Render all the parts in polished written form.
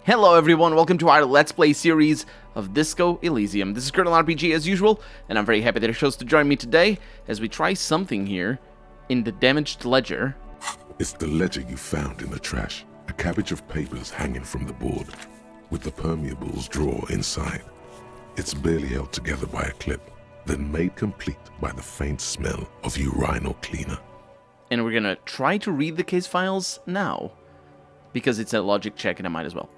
Hello everyone, welcome to our Let's Play series of Disco Elysium. This is Colonel RPG as usual, and I'm very happy that you chose to join me today as we try something here in the damaged ledger. It's the ledger you found in the trash. A cabbage of papers hanging from the board, with the permeables drawer inside. It's barely held together by a clip, then made complete by the faint smell of urinal cleaner. And we're gonna try to read the case files now, because it's a logic check and I might as well.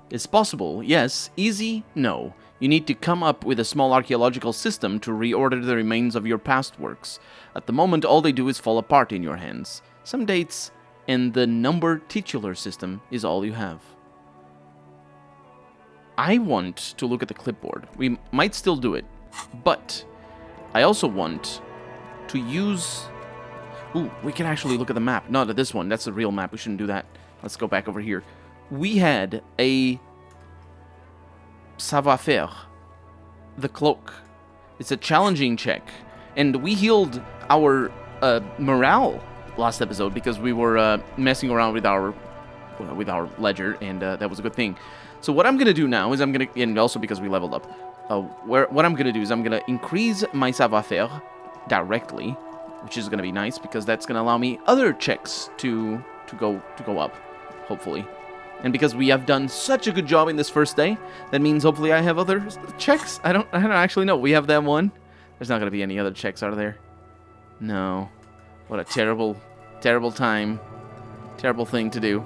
It's possible, yes. Easy, no. You need to come up with a small archaeological system to reorder the remains of your past works. At the moment, all they do is fall apart in your hands. Some dates, and the number titular system is all you have. I want to look at the clipboard. We might still do it, but I also want to use... Ooh, we can actually look at the map. Not at this one. That's the real map. We shouldn't do that. Let's go back over here. We had a savoir-faire, the cloak. It's a challenging check, and we healed our morale last episode because we were messing around with our ledger, and that was a good thing. So what I'm gonna do now is and also because we leveled up, what I'm gonna do is I'm gonna increase my savoir-faire directly, which is gonna be nice because that's gonna allow me other checks to go up, hopefully. And because we have done such a good job in this first day, that means hopefully I have other checks. I don't actually know. We have that one. There's not going to be any other checks, are there? No. What a terrible, terrible time. Terrible thing to do.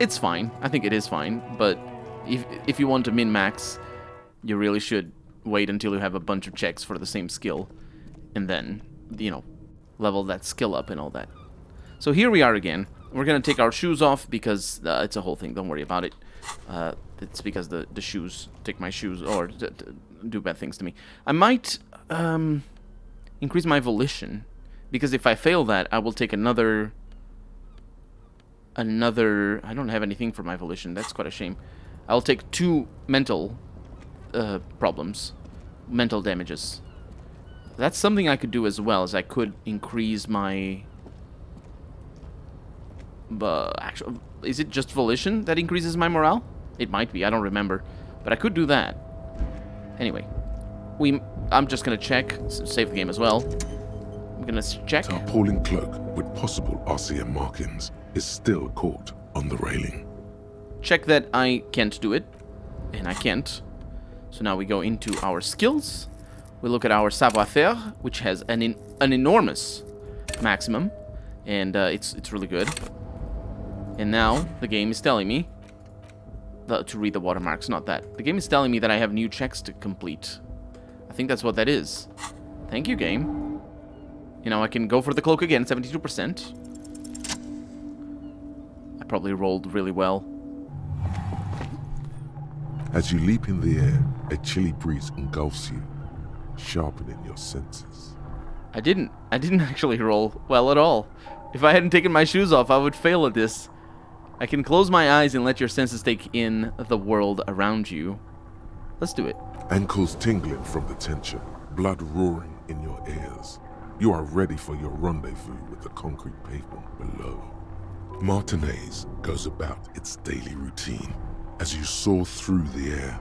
It's fine. I think it is fine. But if you want to min-max, you really should wait until you have a bunch of checks for the same skill. And then, level that skill up and all that. So here we are again. We're going to take our shoes off because it's a whole thing. Don't worry about it. It's because the shoes take my shoes or do bad things to me. I might increase my volition because if I fail that, I will take another... I don't have anything for my volition. That's quite a shame. I'll take 2 mental problems. Mental damages. That's something I could do as well, as I could increase my... actually, is it just volition that increases my morale? It might be, I don't remember. But I could do that. Anyway, I'm just gonna check, save the game as well. I'm gonna check. Tarpaulin cloak with possible RCM markings is still caught on the railing. Check that I can't do it, and I can't. So now we go into our skills. We look at our savoir-faire, which has an enormous maximum, and it's really good. And now, the game is telling me... to read the watermarks, not that. The game is telling me that I have new checks to complete. I think that's what that is. Thank you, game. I can go for the cloak again, 72%. I probably rolled really well. As you leap in the air, a chilly breeze engulfs you, sharpening your senses. I didn't actually roll well at all. If I hadn't taken my shoes off, I would fail at this. I can close my eyes and let your senses take in the world around you. Let's do it. Ankles tingling from the tension, blood roaring in your ears. You are ready for your rendezvous with the concrete pavement below. Martinez goes about its daily routine as you soar through the air.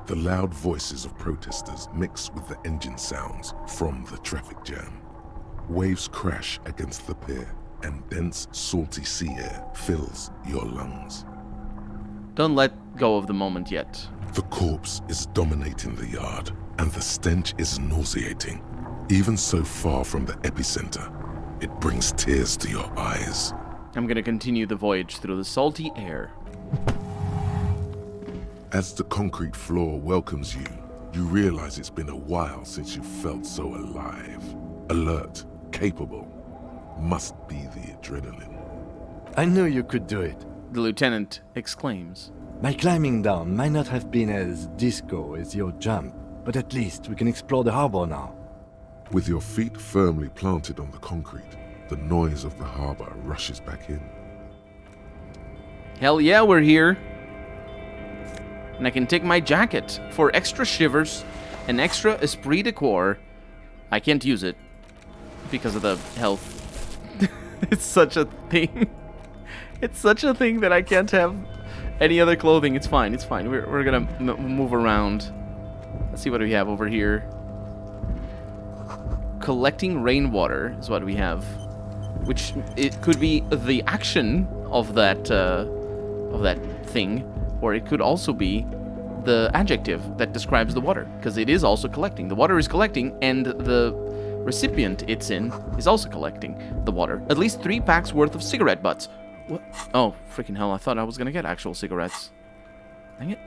The loud voices of protesters mix with the engine sounds from the traffic jam. Waves crash against the pier, and dense, salty sea air fills your lungs. Don't let go of the moment yet. The corpse is dominating the yard, and the stench is nauseating. Even so far from the epicenter, it brings tears to your eyes. I'm gonna continue the voyage through the salty air. As the concrete floor welcomes you, you realize it's been a while since you felt so alive, alert, capable. Must be the adrenaline. I knew you could do it. The lieutenant exclaims. My climbing down might not have been as disco as your jump, but at least we can explore the harbor now. With your feet firmly planted on the concrete, the noise of the harbor rushes back in. Hell yeah, we're here. And I can take my jacket for extra shivers and extra esprit de corps. I can't use it because of the health. It's such a thing. It's such a thing that I can't have Any other clothing, it's fine, it's fine. We're gonna move around. Let's see what we have over here. Collecting rainwater is what we have. Which, it could be the action of that thing, or it could also be the adjective that describes the water, because it is also collecting. The water is collecting, and the recipient it's in is also collecting the water. At least 3 packs worth of cigarette butts. What? Oh, freaking hell, I thought I was gonna get actual cigarettes. Dang it.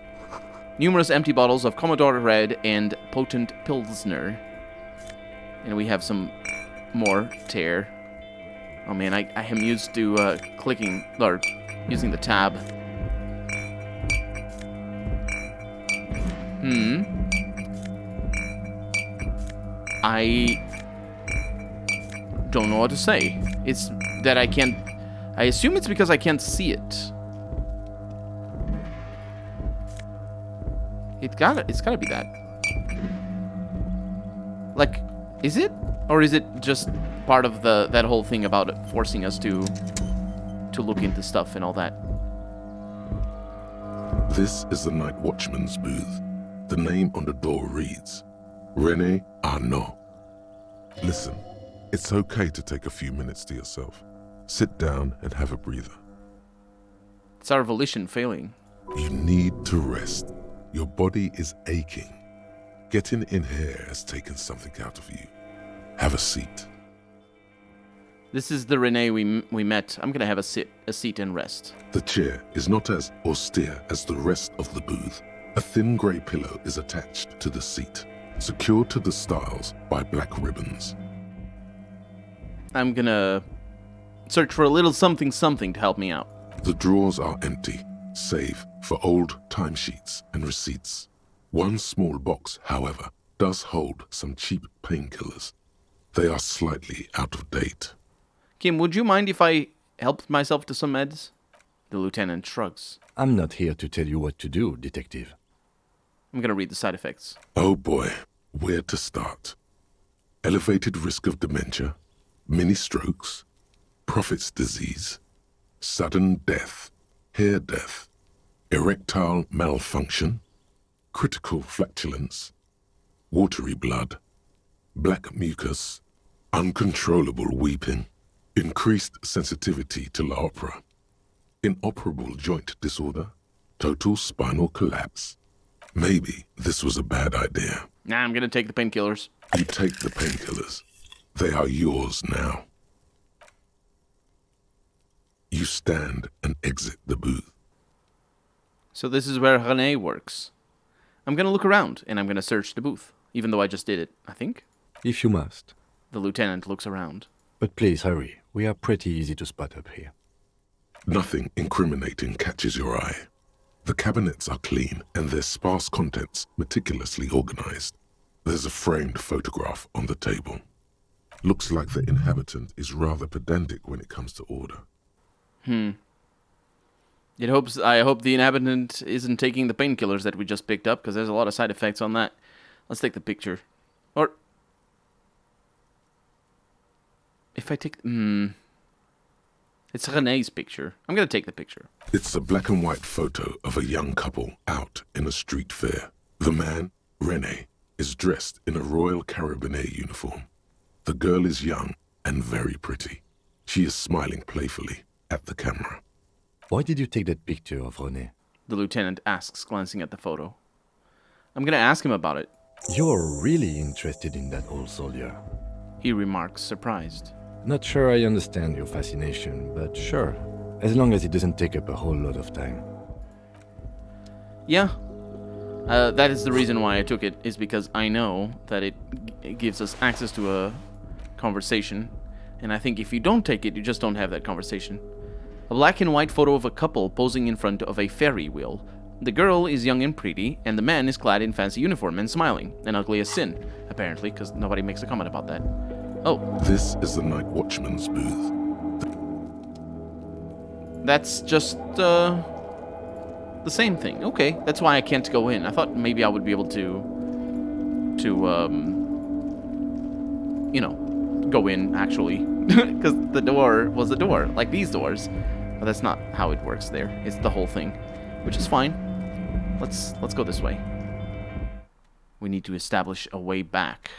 Numerous empty bottles of Commodore Red and potent Pilsner. And we have some more tear. Oh man, I am used to clicking, or using the tab. I don't know what to say. It's that I can't... I assume it's because I can't see it. It's gotta be that. Like, is it? Or is it just part of that whole thing about it forcing us to look into stuff and all that? This is the Night Watchman's booth. The name on the door reads, Renee Arnaud. Listen, it's okay to take a few minutes to yourself. Sit down and have a breather. It's our volition failing. You need to rest. Your body is aching. Getting in here has taken something out of you. Have a seat. This is the Renee we met. I'm gonna have a seat and rest. The chair is not as austere as the rest of the booth. A thin grey pillow is attached to the seat, secured to the stiles by black ribbons. I'm gonna search for a little something to help me out. The drawers are empty, save for old timesheets and receipts. One small box, however, does hold some cheap painkillers. They are slightly out of date. Kim, would you mind if I helped myself to some meds? The lieutenant shrugs. I'm not here to tell you what to do, detective. I'm gonna read the side effects. Oh boy, where to start? Elevated risk of dementia, mini strokes, Prophet's disease, sudden death, hair death, erectile malfunction, critical flatulence, watery blood, black mucus, uncontrollable weeping, increased sensitivity to La Opera, inoperable joint disorder, total spinal collapse. Maybe this was a bad idea. Nah, I'm gonna take the painkillers. You take the painkillers. They are yours now. You stand and exit the booth. So this is where Renee works. I'm gonna look around, and I'm gonna search the booth, even though I just did it, I think. If you must. The lieutenant looks around. But please hurry. We are pretty easy to spot up here. Nothing incriminating catches your eye. The cabinets are clean and their sparse contents meticulously organized. There's a framed photograph on the table. Looks like the inhabitant is rather pedantic when it comes to order. I hope the inhabitant isn't taking the painkillers that we just picked up, because there's a lot of side effects on that. Let's take the picture. Or... if I take... It's Renee's picture. I'm gonna take the picture. It's a black and white photo of a young couple out in a street fair. The man, Renee, is dressed in a Royal Carabinieri uniform. The girl is young and very pretty. She is smiling playfully at the camera. Why did you take that picture of Renee? The lieutenant asks, glancing at the photo. I'm gonna ask him about it. You're really interested in that old soldier. He remarks, surprised. Not sure I understand your fascination, but sure. As long as it doesn't take up a whole lot of time. Yeah. That is the reason why I took it, is because I know that it gives us access to a conversation. And I think if you don't take it, you just don't have that conversation. A black and white photo of a couple posing in front of a ferry wheel. The girl is young and pretty, and the man is clad in fancy uniform and smiling, and ugly as sin, apparently, because nobody makes a comment about that. Oh. This is the Night Watchman's booth. That's just, the same thing. Okay, that's why I can't go in. I thought maybe I would be able to you know, go in, actually. Because the door was a door, like these doors. But that's not how it works there. It's the whole thing. which is fine. Let's go this way. We need to establish a way back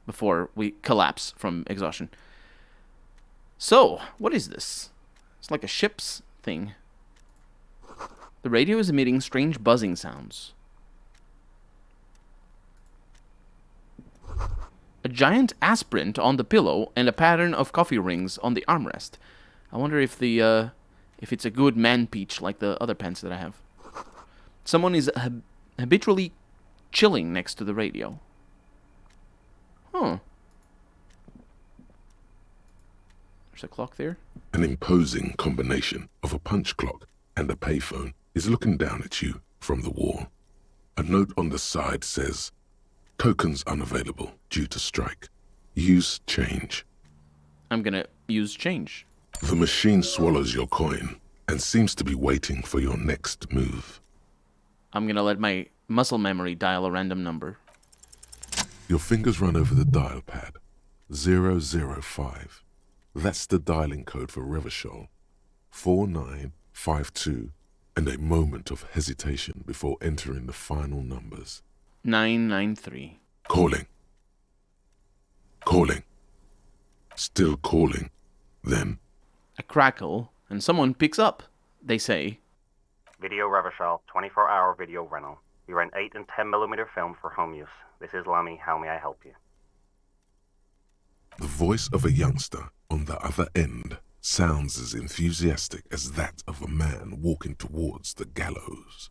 before we collapse from exhaustion. So, what is this? It's like a ship's thing. The radio is emitting strange buzzing sounds. A giant aspirant on the pillow and a pattern of coffee rings on the armrest. I wonder if it's a good man peach like the other pants that I have. Someone is habitually chilling next to the radio. Huh. There's a clock there. An imposing combination of a punch clock and a payphone is looking down at you from the wall. A note on the side says, "Tokens unavailable due to strike. Use change." I'm gonna use change. The machine swallows your coin and seems to be waiting for your next move. I'm gonna let my muscle memory dial a random number. Your fingers run over the dial pad. 005. That's the dialing code for Revachol. 4952, and a moment of hesitation before entering the final numbers. 993. Calling. Calling. Still calling. Then, A crackle, and someone picks up. They say, Video Revachol, 24-hour video rental. We rent 8 and 10mm film for home use. This is Lammy. How may I help you? the voice of a youngster on the other end sounds as enthusiastic as that of a man walking towards the gallows.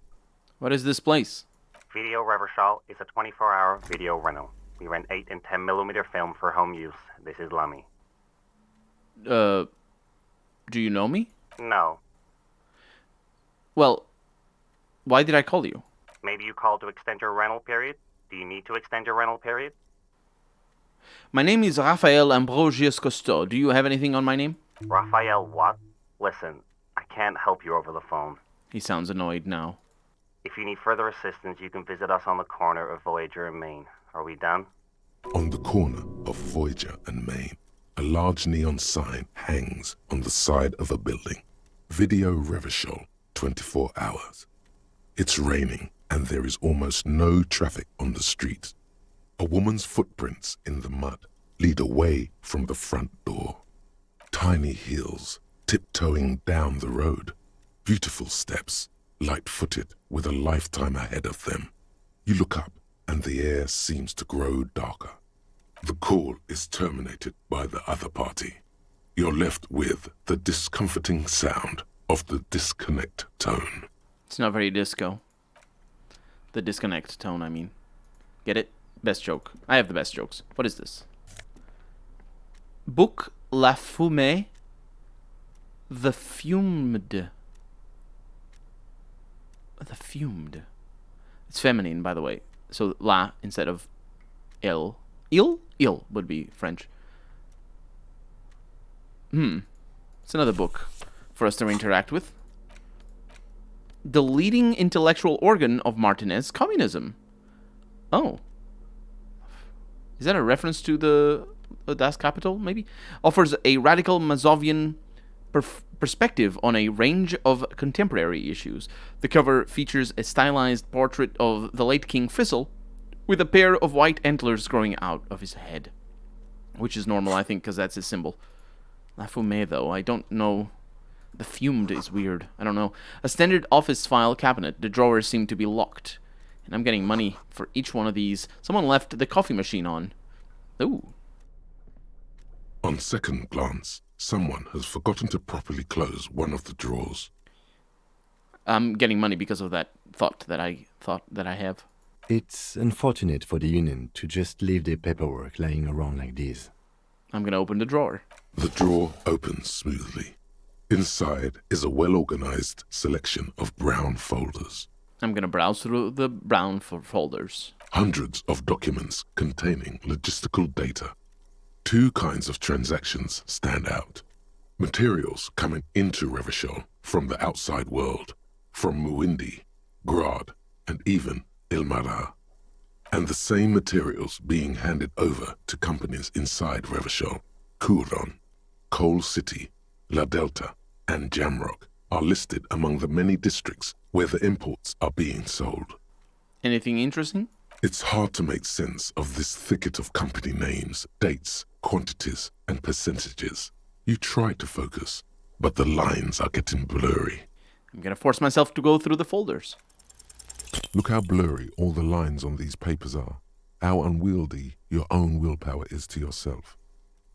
"What is this place?" Video Revachol is a 24-hour video rental. We rent 8 and 10mm film for home use. This is Lammy. Do you know me? No. Well, why did I call you? Maybe you called to extend your rental period? Do you need to extend your rental period? My name is Raphael Ambrosius Cousteau. Do you have anything on my name? Raphael what? Listen, I can't help you over the phone. He sounds annoyed now. If you need further assistance, you can visit us on the corner of Voyager and Main. Are we done? On the corner of Voyager and Main, a large neon sign hangs on the side of a building. Video Revachol, 24 hours. It's raining and there is almost no traffic on the street. A woman's footprints in the mud lead away from the front door. Tiny heels tiptoeing down the road. Beautiful steps, light-footed with a lifetime ahead of them. You look up and the air seems to grow darker. The call is terminated by the other party. You're left with the discomforting sound of the disconnect tone. It's not very disco. The disconnect tone, I mean. Get it? Best joke. I have the best jokes. What is this? Book La Fumée. The Fumed. The Fumed. It's feminine, by the way. So la instead of il. Il would be French. It's another book for us to interact with. The leading intellectual organ of Martinez communism. Oh. Is that a reference to the Das Kapital, maybe? Offers a radical Mazovian perspective on a range of contemporary issues. The cover features a stylized portrait of the late King Faisal with a pair of white antlers growing out of his head. Which is normal, I think, because that's his symbol. La Fumée, though, I don't know. The fumed is weird. I don't know. A standard office file cabinet. The drawers seem to be locked. And I'm getting money for each one of these. Someone left the coffee machine on. Ooh. On second glance, someone has forgotten to properly close one of the drawers. I'm getting money because of that thought that I have. It's unfortunate for the Union to just leave their paperwork lying around like this. I'm gonna open the drawer. The drawer opens smoothly. Inside is a well-organized selection of brown folders. I'm gonna browse through the brown folders. Hundreds of documents containing logistical data. Two kinds of transactions stand out. Materials coming into Revachol from the outside world, from Muindi, Grad, and even Ilmara. And the same materials being handed over to companies inside Revachol, Kuron, Coal City, La Delta, and Jamrock, are listed among the many districts where the imports are being sold. Anything interesting? It's hard to make sense of this thicket of company names, dates, quantities, and percentages. You try to focus, but the lines are getting blurry. I'm gonna force myself to go through the folders. Look how blurry all the lines on these papers are. How unwieldy your own willpower is to yourself.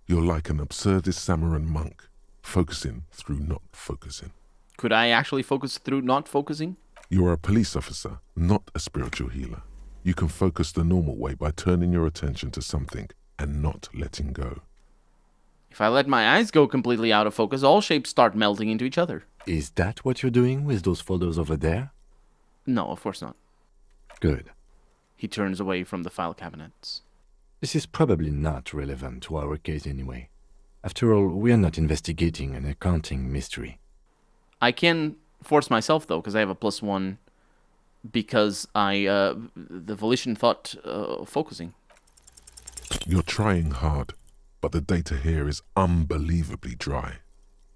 You're like an absurdist Samaran monk, focusing through not focusing. Could I actually focus through not focusing? You're a police officer, not a spiritual healer. You can focus the normal way by turning your attention to something and not letting go. If I let my eyes go completely out of focus, all shapes start melting into each other. Is that what you're doing with those folders over there? No, of course not. Good. He turns away from the file cabinets. This is probably not relevant to our case anyway. After all, we are not investigating an accounting mystery. I can force myself, though, because I have a +1 because the volition thought focusing. You're trying hard, but the data here is unbelievably dry.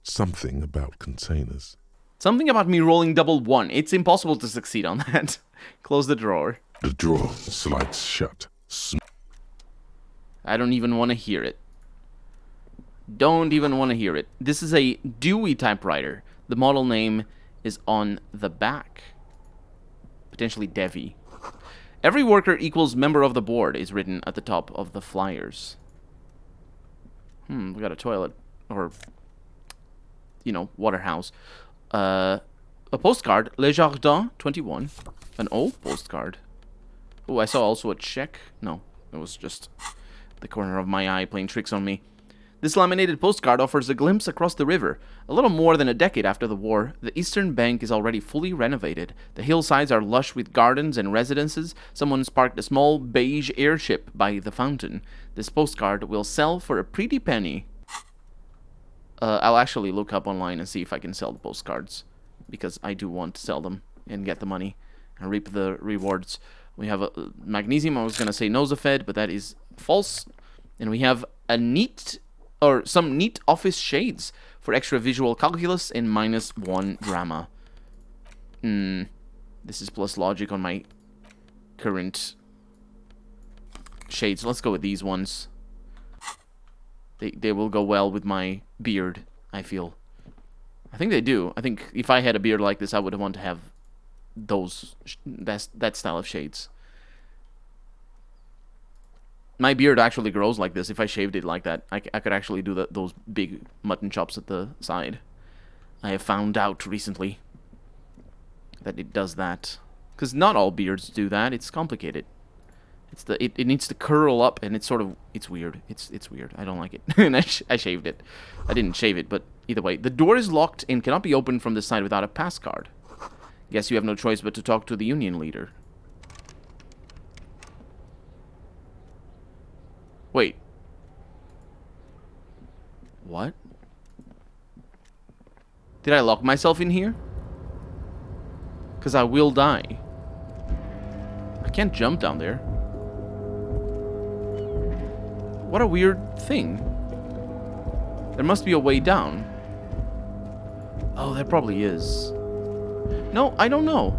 Something about containers. Something about me rolling double 1. It's impossible to succeed on that. Close the drawer. The drawer slides shut. I don't even want to hear it. Don't even want to hear it. This is a Dewey typewriter. The model name is on the back. Potentially Devi. Every worker equals member of the board is written at the top of the flyers. We got a toilet. Or, water house. A postcard. Le Jardin 21. An old postcard. Oh, I saw also a check. No, it was just the corner of my eye playing tricks on me. This laminated postcard offers a glimpse across the river. A little more than a decade after the war, the eastern bank is already fully renovated. The hillsides are lush with gardens and residences. Someone's parked a small beige airship by the fountain. This postcard will sell for a pretty penny. I'll actually look up online and see if I can sell the postcards, because I do want to sell them and get the money and reap the rewards. We have a magnesium. I was going to say Nosafed, but that is false. And we have some neat office shades for extra visual calculus and -1 drama. This is plus logic on my current shades. Let's go with these ones. They will go well with my beard, I feel. I think they do. I think if I had a beard like this, I would want to have that style of shades. My beard actually grows like this. If I shaved it like that, I could actually do those big mutton chops at the side. I have found out recently that it does that. Because not all beards do that. It's complicated. It needs to curl up, and it's weird. It's weird. I don't like it. And I shaved it. I didn't shave it, but either way. The door is locked and cannot be opened from this side without a pass card. Guess you have no choice but to talk to the union leader. Wait. What? Did I lock myself in here? Because I will die. I can't jump down there. What a weird thing. There must be a way down. Oh, there probably is. No, I don't know.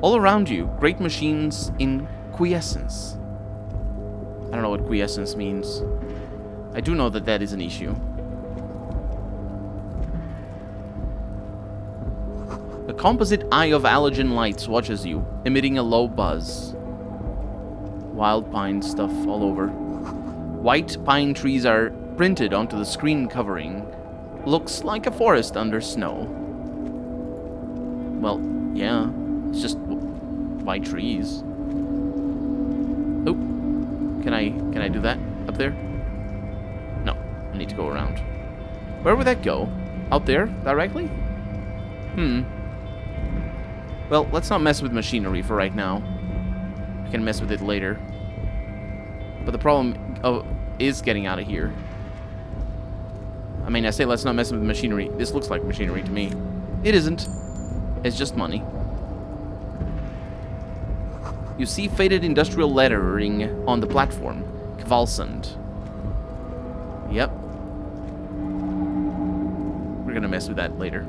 All around you, great machines in quiescence. I don't know what quiescence means. I do know that that is an issue. A composite eye of halogen lights watches you, emitting a low buzz. Wild pine stuff all over. White pine trees are printed onto the screen covering. Looks like a forest under snow. Well, yeah, it's just white trees. Oh, can I do that up there? No, I need to go around. Where would that go? Out there, directly? Well, let's not mess with machinery for right now. I can mess with it later. But the problem is getting out of here. I mean, I say let's not mess with machinery. This looks like machinery to me. It isn't. It's just money. You see faded industrial lettering on the platform. Kvalsund. Yep. We're gonna mess with that later.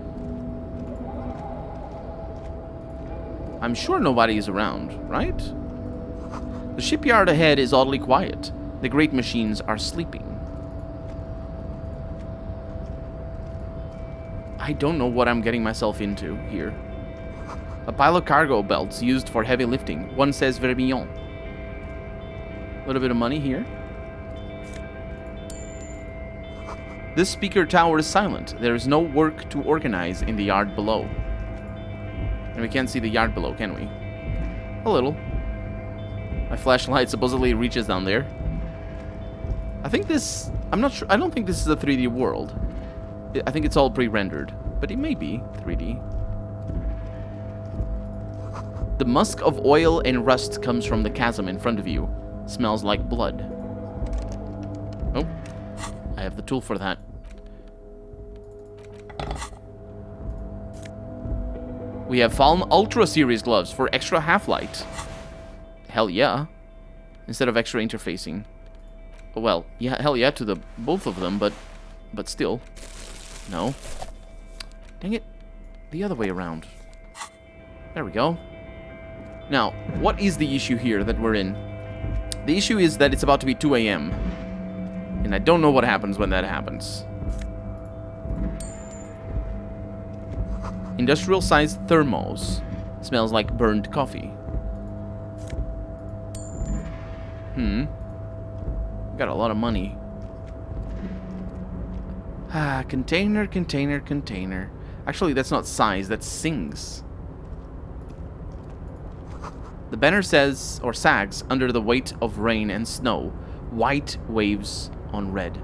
I'm sure nobody is around, right? The shipyard ahead is oddly quiet. The great machines are sleeping. I don't know what I'm getting myself into here. A pile of cargo belts used for heavy lifting. One says vermillon. A little bit of money here. This speaker tower is silent. There is no work to organize in the yard below. And we can't see the yard below, can we? A little. My flashlight supposedly reaches down there. I think this... I'm not sure. I don't think this is a 3D world. I think it's all pre-rendered. But it may be 3D. The musk of oil and rust comes from the chasm in front of you. Smells like blood. Oh. I have the tool for that. We have Falm Ultra Series gloves for extra half-light. Hell yeah. Instead of extra interfacing. Well, yeah, hell yeah to the both of them, but still. No. Dang it. The other way around. There we go. Now, what is the issue here that we're in? The issue is that it's about to be 2 a.m. And I don't know what happens when that happens. Industrial-sized thermos. Smells like burned coffee. Got a lot of money. Container, container, container. Actually, that's not size, that's sings. The banner says, or sags, under the weight of rain and snow. White waves on red.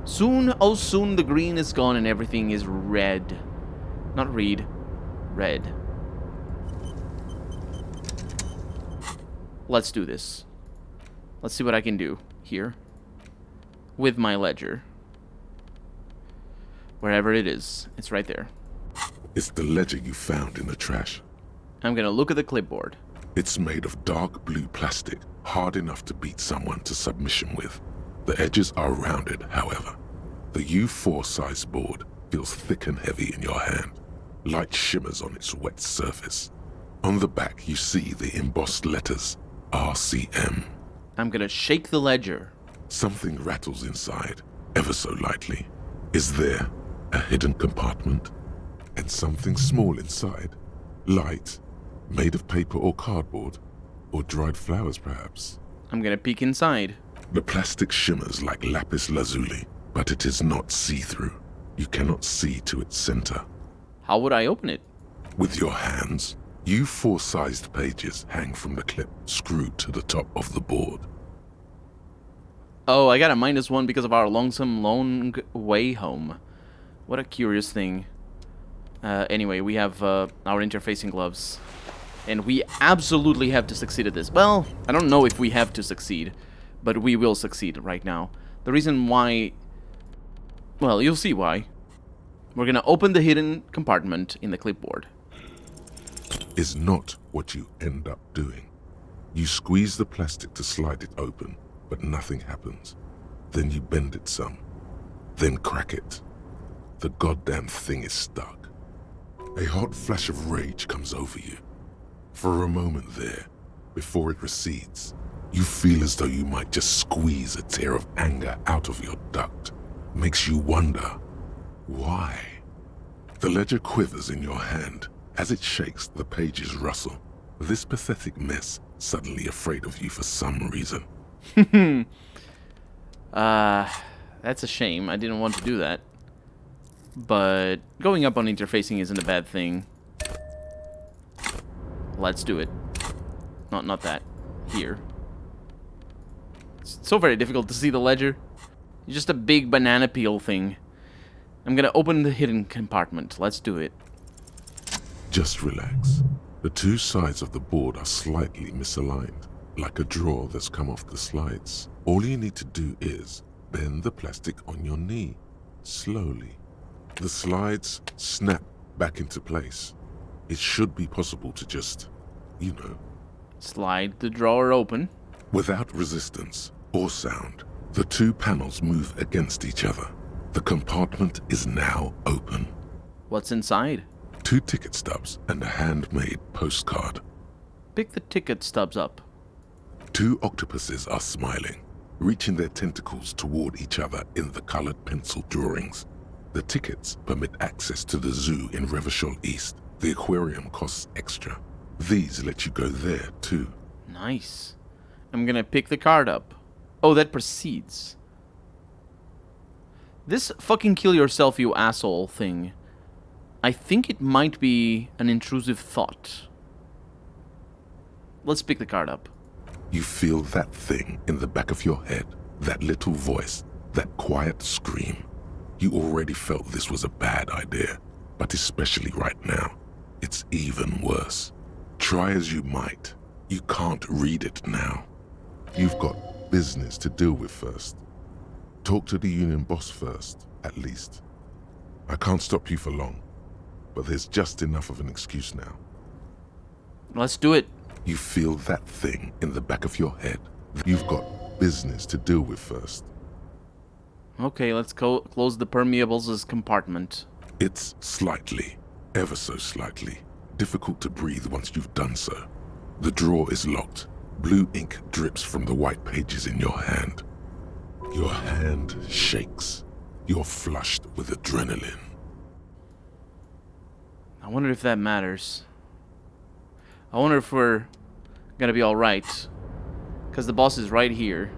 Soon, oh soon, the green is gone and everything is red. Not read. Red. Let's do this. Let's see what I can do here. With my ledger. Wherever it is. It's right there. It's the ledger you found in the trash. I'm gonna look at the clipboard. It's made of dark blue plastic, hard enough to beat someone to submission with. The edges are rounded, however. The U4 size board feels thick and heavy in your hand. Light shimmers on its wet surface. On the back, you see the embossed letters, RCM. I'm gonna shake the ledger. Something rattles inside, ever so lightly. Is there a hidden compartment? And something small inside? Light, made of paper or cardboard? Or dried flowers, perhaps? I'm gonna peek inside. The plastic shimmers like lapis lazuli, but it is not see-through. You cannot see to its center. How would I open it? With your hands, U4-sized pages hang from the clip screwed to the top of the board. Oh, I got a -1 because of our lonesome long way home. What a curious thing. Anyway, we have our interfacing gloves. And we absolutely have to succeed at this. Well, I don't know if we have to succeed, but we will succeed right now. The reason why... Well, you'll see why. We're gonna open the hidden compartment in the clipboard. Is not what you end up doing. You squeeze the plastic to slide it open, but nothing happens. Then you bend it some. Then crack it. The goddamn thing is stuck. A hot flash of rage comes over you. For a moment there, before it recedes, you feel as though you might just squeeze a tear of anger out of your duct. Makes you wonder, why? The ledger quivers in your hand. As it shakes, the pages rustle. This pathetic mess suddenly afraid of you for some reason. That's a shame. I didn't want to do that. But going up on interfacing isn't a bad thing. Let's do it. Not that. Here. It's so very difficult to see the ledger. It's just a big banana peel thing. I'm gonna open the hidden compartment. Let's do it. Just relax. The two sides of the board are slightly misaligned, like a drawer that's come off the slides. All you need to do is bend the plastic on your knee, slowly. The slides snap back into place. It should be possible to just, you know... Slide the drawer open. Without resistance or sound, the two panels move against each other. The compartment is now open. What's inside? 2 ticket stubs and a handmade postcard. Pick the ticket stubs up. 2 octopuses are smiling, reaching their tentacles toward each other in the colored pencil drawings. The tickets permit access to the zoo in Revachol East. The aquarium costs extra. These let you go there, too. Nice. I'm gonna pick the card up. Oh, that proceeds. This fucking kill yourself, you asshole thing. I think it might be an intrusive thought. Let's pick the card up. You feel that thing in the back of your head, that little voice, that quiet scream. You already felt this was a bad idea, but especially right now, it's even worse. Try as you might, you can't read it now. You've got business to deal with first. Talk to the union boss first, at least. I can't stop you for long, but there's just enough of an excuse now. Let's do it. You feel that thing in the back of your head. You've got business to deal with first. Okay, let's close the permeables' compartment. It's slightly, ever so slightly, difficult to breathe once you've done so. The drawer is locked. Blue ink drips from the white pages in your hand. Your hand shakes. You're flushed with adrenaline. I wonder if that matters. I wonder if we're gonna be alright. Because the boss is right here.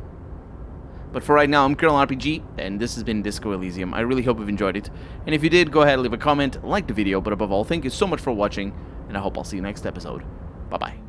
But for right now, I'm Colonel RPG, and this has been Disco Elysium. I really hope you've enjoyed it. And if you did, go ahead and leave a comment, like the video, but above all, thank you so much for watching, and I hope I'll see you next episode. Bye-bye.